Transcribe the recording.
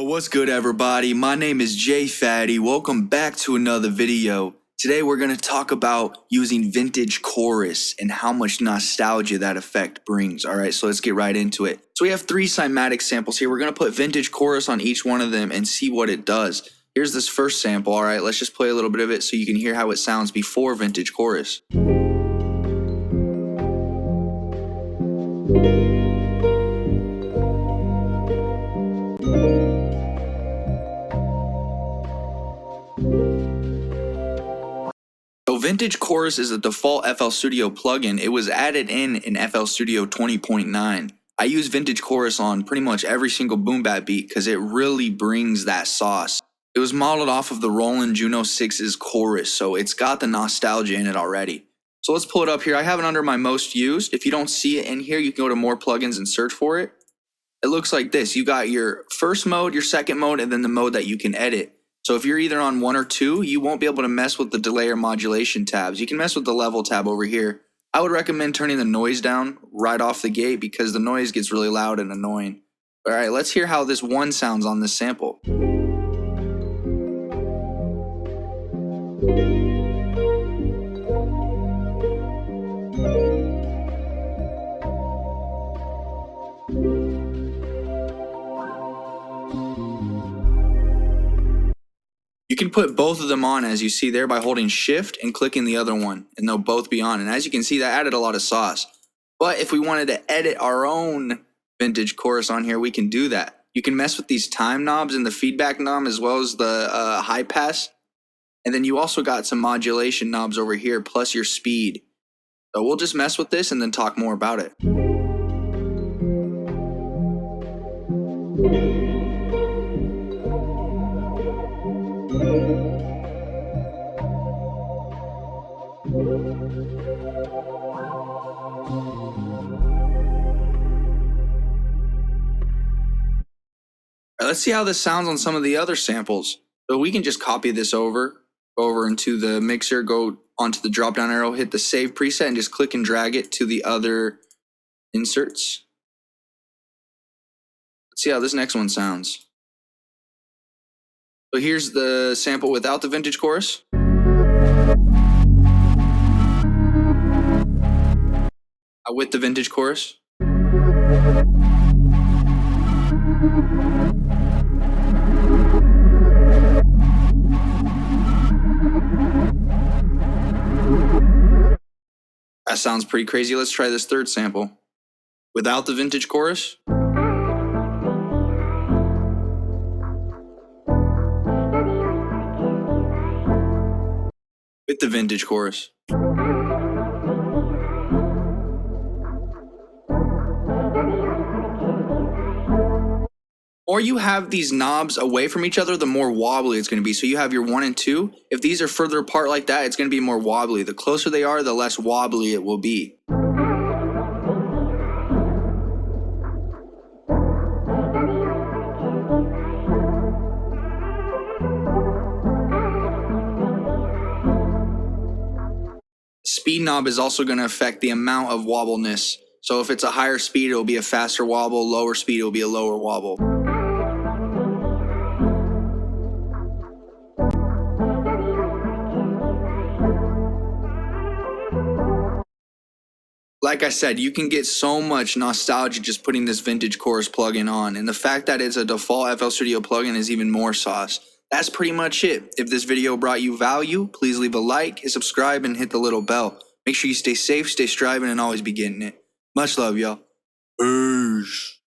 What's good, everybody? My name is Jay Fatty. Welcome back to another video. Today we're going to talk about using vintage chorus and how much nostalgia that effect brings. Alright, so let's get right into it. So we have three cymatic samples here. We're going to put vintage chorus on each one of them and see what it does. Here's this first sample. Alright, let's just play a little bit of it so you can hear how it sounds before vintage chorus. So Vintage Chorus is a default FL Studio plugin. It was added in FL Studio 20.9. I use Vintage Chorus on pretty much every single boom bap beat because it really brings that sauce. It was modeled off of the Roland Juno 6's chorus, so it's got the nostalgia in it already. So let's pull it up here. I have it under my most used. If you don't see it in here, you can go to more plugins and search for it. It looks like this. You got your first mode, your second mode, and then the mode that you can edit. So if you're either on 1 or 2, you won't be able to mess with the delay or modulation tabs. You can mess with the level tab over here. I would recommend turning the noise down right off the gate because the noise gets really loud and annoying. All right, let's hear how this one sounds on this sample. You can put both of them on, as you see there, by holding shift and clicking the other one, and they'll both be on. And as you can see, that added a lot of sauce. But if we wanted to edit our own vintage chorus on here, we can do that. You can mess with these time knobs and the feedback knob as well as the high pass. And then you also got some modulation knobs over here, plus your speed. So we'll just mess with this and then talk more about it. Let's see how this sounds on some of the other samples. So we can just copy this go over into the mixer, go onto the drop down arrow, hit the save preset, and just click and drag it to the other inserts. Let's see how this next one sounds. So here's the sample without the vintage chorus. With the vintage chorus. That sounds pretty crazy. Let's try this third sample. Without the vintage chorus. With the vintage chorus. Or you have these knobs away from each other, the more wobbly it's going to be. So you have your 1 and 2. If these are further apart like that, it's going to be more wobbly. The closer they are, the less wobbly it will be. Speed knob is also going to affect the amount of wobbleness. So if it's a higher speed, it will be a faster wobble. Lower speed, it will be a lower wobble. Like I said, you can get so much nostalgia just putting this vintage chorus plugin on, and the fact that it's a default FL Studio plugin is even more sauce. That's pretty much it. If this video brought you value, please leave a like, hit subscribe, and hit the little bell. Make sure you stay safe, stay striving, and always be getting it. Much love, y'all. Peace.